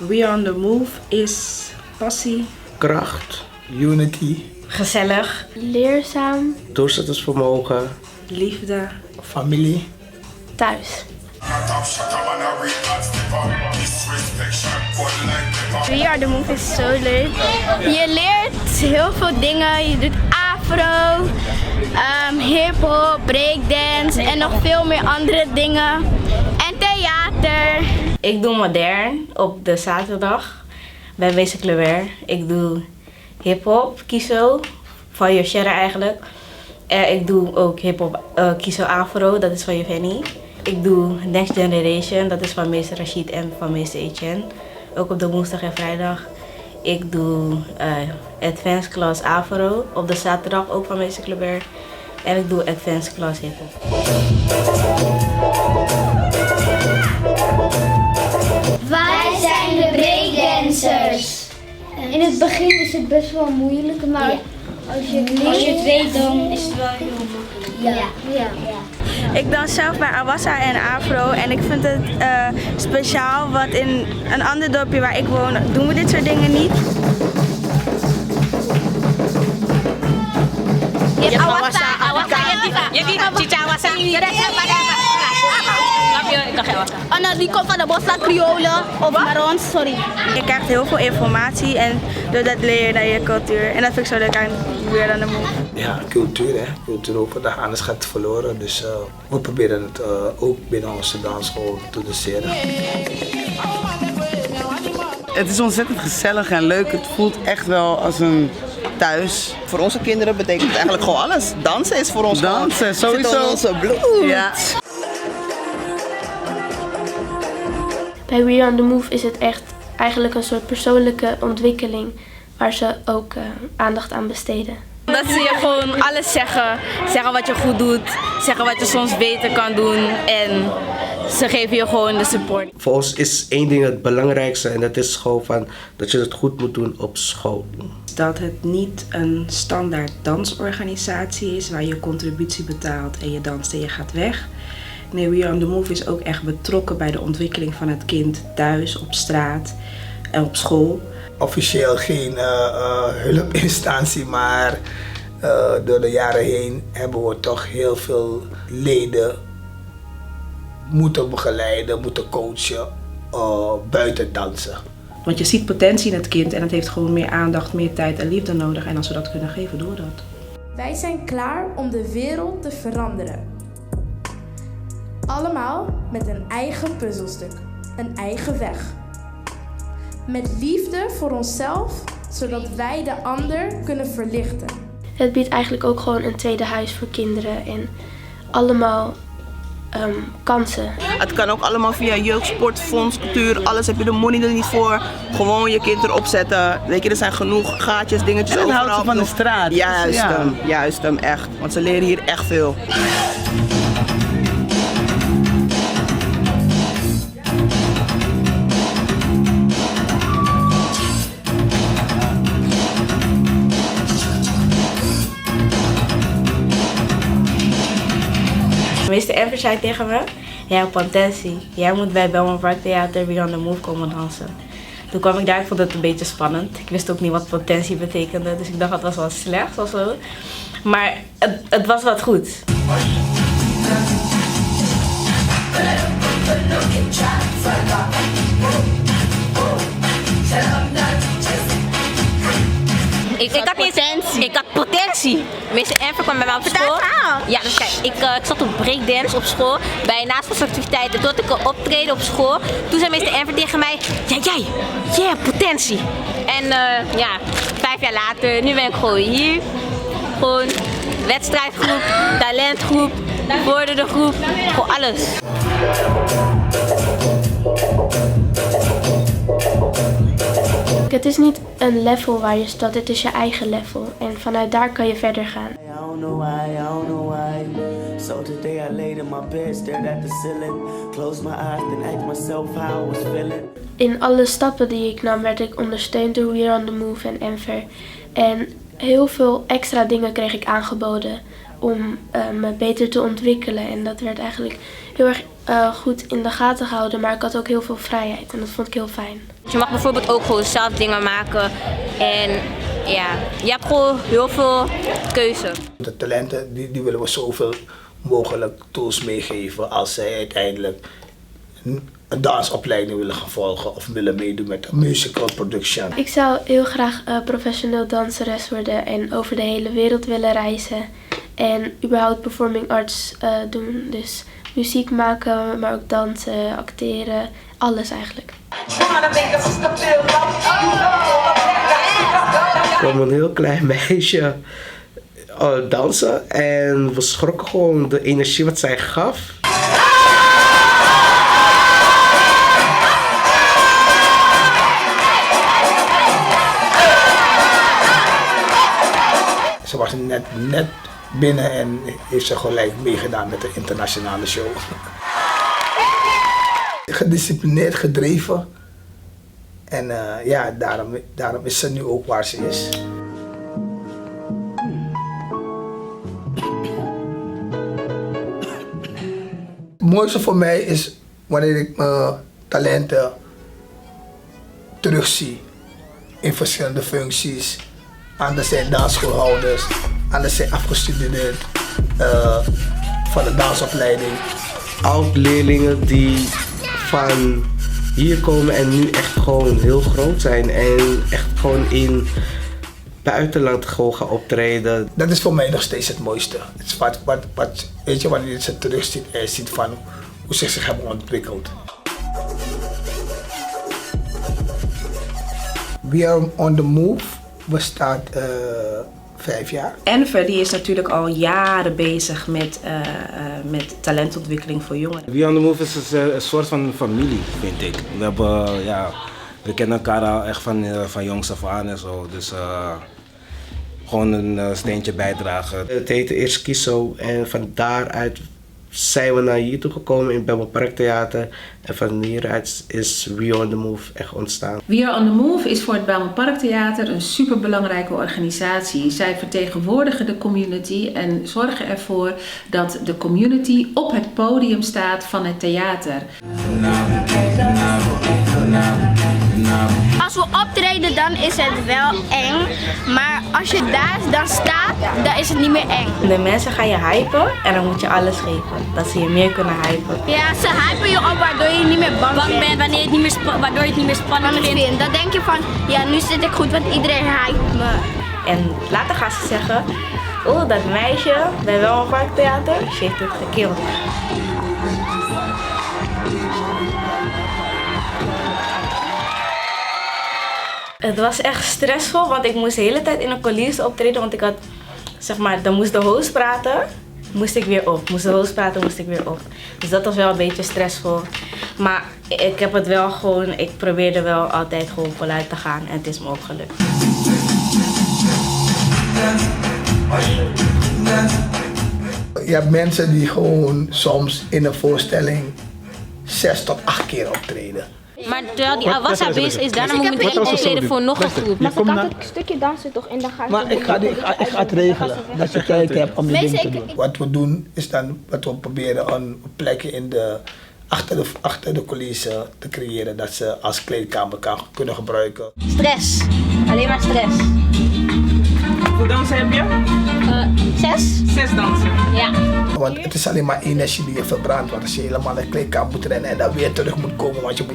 We on the Move is passie, kracht, unity, gezellig, leerzaam, doorzettingsvermogen, liefde, familie, thuis. We Are The Move is zo leuk. Je leert heel veel dingen. Je doet afro, hip-hop, breakdance en nog veel meer andere dingen. En theater. Ik doe modern op de zaterdag bij Wees Club. Ik doe hip-hop, Kiso, van Yoshera eigenlijk. Ik doe ook hip-hop Kiso Afro, dat is van Yevgeny. Ik doe Next Generation, dat is van meester Rashid en van meester Etienne. Ook op de woensdag en vrijdag. Ik doe Advanced Class Afro op de zaterdag, ook van meester Club. En ik doe Advanced Class hip-hop. Wij zijn de breakdancers. In het begin is het best wel moeilijk, maar als je het weet, dan is het wel heel makkelijk. Ja. Ik dans zelf bij Awassa en Afro en ik vind het speciaal, want in een ander dorpje waar ik woon doen we dit soort dingen niet. Anna, die komt van de Bossa Kriolen of Marons, sorry. Je krijgt heel veel informatie en doordat leer je naar je cultuur en dat vind ik zo leuk aan We On The Move. Ja, cultuur hè. Cultuur overdag, anders gaat het verloren. Dus we proberen het ook binnen onze dansschool te introduceren. Het is ontzettend gezellig en leuk. Het voelt echt wel als een thuis. Voor onze kinderen betekent het eigenlijk gewoon alles. Dansen is voor ons dansen, sowieso. Zit in onze bloed. Ja. Bij We On The Move is het echt eigenlijk een soort persoonlijke ontwikkeling waar ze ook aandacht aan besteden. Dat ze je gewoon alles zeggen. Zeggen wat je goed doet. Zeggen wat je soms beter kan doen. En ze geven je gewoon de support. Voor ons is één ding het belangrijkste en dat is gewoon van dat je het goed moet doen op school. dat het niet een standaard dansorganisatie is waar je contributie betaalt en je danst en je gaat weg. Nee, We Are On The Move is ook echt betrokken bij de ontwikkeling van het kind thuis, op straat en op school. Officieel geen hulpinstantie, maar door de jaren heen hebben we toch heel veel leden moeten begeleiden, moeten coachen, buiten dansen. Want je ziet potentie in het kind en het heeft gewoon meer aandacht, meer tijd en liefde nodig. En als we dat kunnen geven, doen we dat. Wij zijn klaar om de wereld te veranderen. Allemaal met een eigen puzzelstuk, een eigen weg. Met liefde voor onszelf, zodat wij de ander kunnen verlichten. Het biedt eigenlijk ook gewoon een tweede huis voor kinderen en allemaal kansen. Het kan ook allemaal via jeugdsportfonds, cultuur, alles heb je de money er niet voor. Gewoon je kind erop zetten. Weet je, er zijn genoeg gaatjes, dingetjes overal. En houdt van de straat. Juist hem, echt. Want ze leren hier echt veel. Meester Emper zei tegen me, ja, potentie. Jij moet bij Belmont Park Theater We On The Move komen dansen. Toen kwam ik daar, ik vond het een beetje spannend. Ik wist ook niet wat potentie betekende, dus ik dacht het was wel slecht of zo. Maar het was wat goed. Ik had potentie. Meester Emper kwam bij mij op school. Ja, dus kijk, ik zat op breakdance op school bij een nasportactiviteiten. Toen had ik een optreden op school. Toen zei meester Emper tegen mij, jij hebt potentie. En 5 jaar later, nu ben ik gewoon hier. Gewoon wedstrijdgroep, talentgroep, vorderde groep, gewoon alles. Het is niet een level waar je staat, het is je eigen level. En vanuit daar kan je verder gaan. In alle stappen die ik nam werd ik ondersteund door We Are On The Move en Emper. En heel veel extra dingen kreeg ik aangeboden om me beter te ontwikkelen. En dat werd eigenlijk heel erg goed in de gaten gehouden. Maar ik had ook heel veel vrijheid en dat vond ik heel fijn. Je mag bijvoorbeeld ook gewoon zelf dingen maken. En ja, je hebt gewoon heel veel keuze. De talenten die willen we zoveel mogelijk tools meegeven als zij uiteindelijk een dansopleiding willen gaan volgen of willen meedoen met een musical production. Ik zou heel graag professioneel danseres worden en over de hele wereld willen reizen. En überhaupt performing arts doen. Dus muziek maken, maar ook dansen, acteren, alles eigenlijk. Ik kwam een heel klein meisje dansen en we schrokken gewoon de energie wat zij gaf. Ze was net binnen en heeft ze gelijk meegedaan met de internationale show. Gedisciplineerd, gedreven. En ja, daarom is ze nu ook waar ze is. Het mooiste voor mij is wanneer ik mijn talenten terugzie in verschillende functies. Anders zijn dansschoolhouders, anders zijn afgestudeerd van de dansopleiding. Oud-leerlingen die van hier komen en nu echt gewoon heel groot zijn en echt gewoon in buitenland gewoon gaan optreden. Dat is voor mij nog steeds het mooiste. Het is weet je, wanneer je ze terugziet en je ziet van hoe ze zich hebben ontwikkeld. We Are On The Move bestaat 5 jaar. Enver die is natuurlijk al jaren bezig met talentontwikkeling voor jongeren. We On The Move is een soort van familie, vind ik. We kennen elkaar al echt van jongs af aan en zo. Dus gewoon een steentje bijdragen. Het heette eerst Kiso en van daaruit zijn we naar hier toe gekomen in Bijlmer Parktheater. En van hieruit is We On The Move echt ontstaan. We Are On The Move is voor het Bijlmer Parktheater een superbelangrijke organisatie. Zij vertegenwoordigen de community en zorgen ervoor dat de community op het podium staat van het theater. Als we optreden dan is het wel eng, maar als je daar dan staat, dan is het niet meer eng. De mensen gaan je hypen en dan moet je alles geven. Dat ze je meer kunnen hypen. Ja, ze hypen je op waardoor je niet meer bang bent, waardoor je het niet meer spannend vindt. Dan denk je van, ja, nu zit ik goed, want iedereen hypt me. En later gaan ze zeggen, oh, dat meisje bij Bijlmer Parktheater, ze heeft het gekild. Het was echt stressvol, want ik moest de hele tijd in een coulissen optreden, want ik had, zeg maar, dan moest de host praten, moest ik weer op. Moest de host praten, moest ik weer op. Dus dat was wel een beetje stressvol. Maar ik heb het wel gewoon, ik probeerde wel altijd gewoon voluit te gaan en het is me ook gelukt. Je hebt mensen die gewoon soms in een voorstelling 6 tot 8 keer optreden. Maar terwijl die Awassa bezig is, daarna moet je intreden voor nog een groep. Maar ik had het stukje dansen toch en dan ga ik... Maar ik ga het regelen, dat je tijd hebt om die dingen te doen. Wat we doen is dan, wat we proberen een plekje achter de coulissen te creëren dat ze als kleedkamer kunnen gebruiken. Stress. Alleen maar stress. Hoeveel dansen heb je? 6. 6 dansen. Ja. Want het is alleen maar energie die je verbrandt. Want als je helemaal naar de kleedkamer moet rennen en dan weer terug moet komen, want dan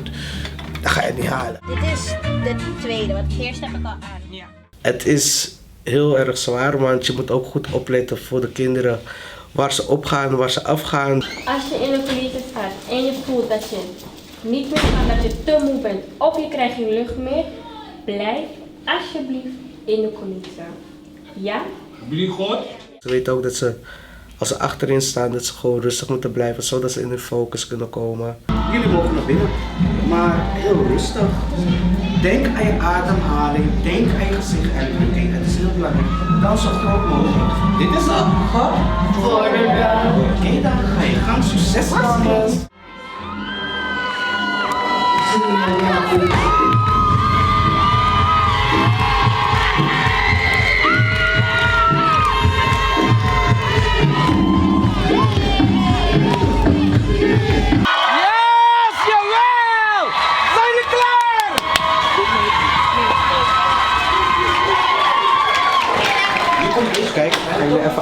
ga je het niet halen. Dit is de tweede, want het eerste heb ik al aan. Ja. Het is heel erg zwaar, want je moet ook goed opletten voor de kinderen waar ze opgaan, waar ze afgaan. Als je in een coulissen staat en je voelt dat je niet meer gaat, dat je te moe bent of je krijgt geen lucht meer, blijf alsjeblieft in de coulissen. Ja? Ze weten ook dat ze, als ze achterin staan, dat ze gewoon rustig moeten blijven, zodat ze in hun focus kunnen komen. Jullie mogen naar binnen, maar heel rustig. Denk aan je ademhaling, denk aan je gezicht en oké, het is heel belangrijk. Dan zo groot mogelijk. Dit is een gevorderde. Oké, dan ga je gang, succes dames.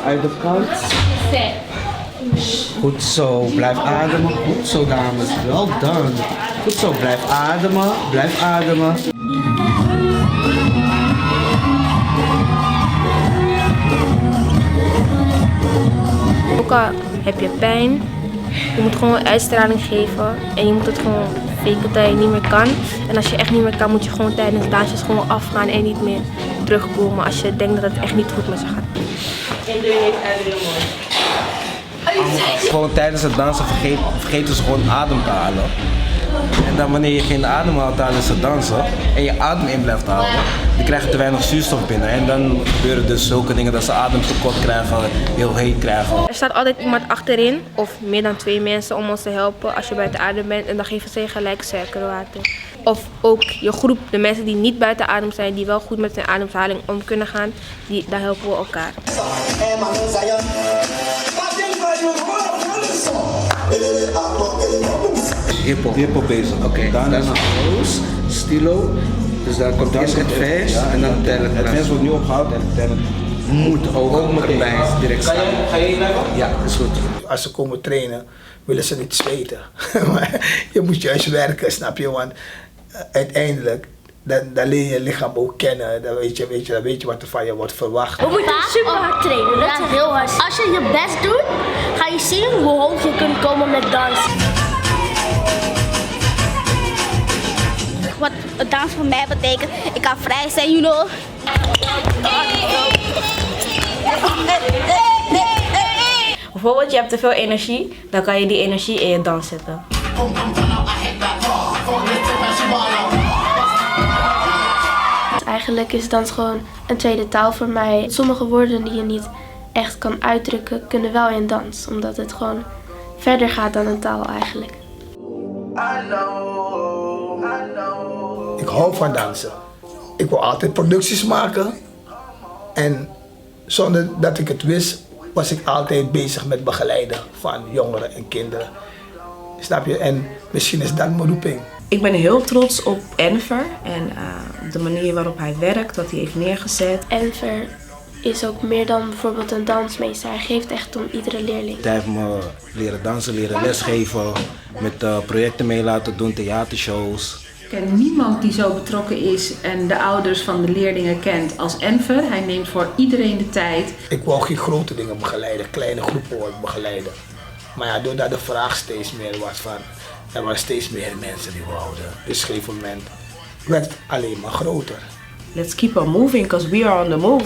uit de kant. Goed zo, blijf ademen. Goed zo, dames. Wel done. Goed zo, blijf ademen. Blijf ademen. Ook al heb je pijn, je moet gewoon uitstraling geven en je moet het gewoon faken dat je niet meer kan. En als je echt niet meer kan, moet je gewoon tijdens dansjes gewoon afgaan en niet meer terugkomen als je denkt dat het echt niet goed met je gaat. Gewoon tijdens het dansen vergeten ze gewoon adem te halen. En dan wanneer je geen adem haalt tijdens het dansen en je adem in blijft houden, dan krijg je te weinig zuurstof binnen. En dan gebeuren dus zulke dingen dat ze ademtekort krijgen, heel heet krijgen. Er staat altijd iemand achterin, of meer dan 2 mensen om ons te helpen als je buiten adem bent. En dan geven ze je gelijk suikerwater. Of ook je groep, de mensen die niet buiten adem zijn, die wel goed met hun ademhaling om kunnen gaan, daar helpen we elkaar. Hip-hop bezig. Oké, daarna house, stilo. Dus daar komt eerst het vers en dan talent. Het vers wordt nu opgehaald en het talent moet ook erbij direct staan. Ga je inleggen? Ja, dat is goed. Als ze komen trainen, willen ze niet zweten. Maar je moet juist werken, snap je? Want uiteindelijk, dan leer je je lichaam ook kennen. Dan weet je wat er van je wordt verwacht. We moeten super hard trainen. Ja, heel hard. Als je je best doet, ga je zien hoe hoog je kunt komen met dansen. Wat dans voor mij betekent, ik kan vrij zijn, you know. Bijvoorbeeld, je hebt te veel energie, dan kan je die energie in je dans zetten. Eigenlijk is dans gewoon een tweede taal voor mij. Sommige woorden die je niet echt kan uitdrukken, kunnen wel in dans. Omdat het gewoon verder gaat dan een taal eigenlijk. Ik hou van dansen. Ik wil altijd producties maken. En zonder dat ik het wist, was ik altijd bezig met begeleiden van jongeren en kinderen. Snap je? En misschien is dat mijn roeping. Ik ben heel trots op Enver en de manier waarop hij werkt, wat hij heeft neergezet. Enver is ook meer dan bijvoorbeeld een dansmeester. Hij geeft echt om iedere leerling. Hij heeft me leren dansen, leren lesgeven, met projecten mee laten doen, theatershows. Ik ken niemand die zo betrokken is en de ouders van de leerlingen kent als Enver. Hij neemt voor iedereen de tijd. Ik wou geen grote dingen begeleiden, kleine groepen wou ik begeleiden. Maar ja, doordat de vraag steeds meer was van, er waren steeds meer mensen die wouden. Dus op een gegeven moment werd het alleen maar groter. Let's keep on moving, because we are on the move.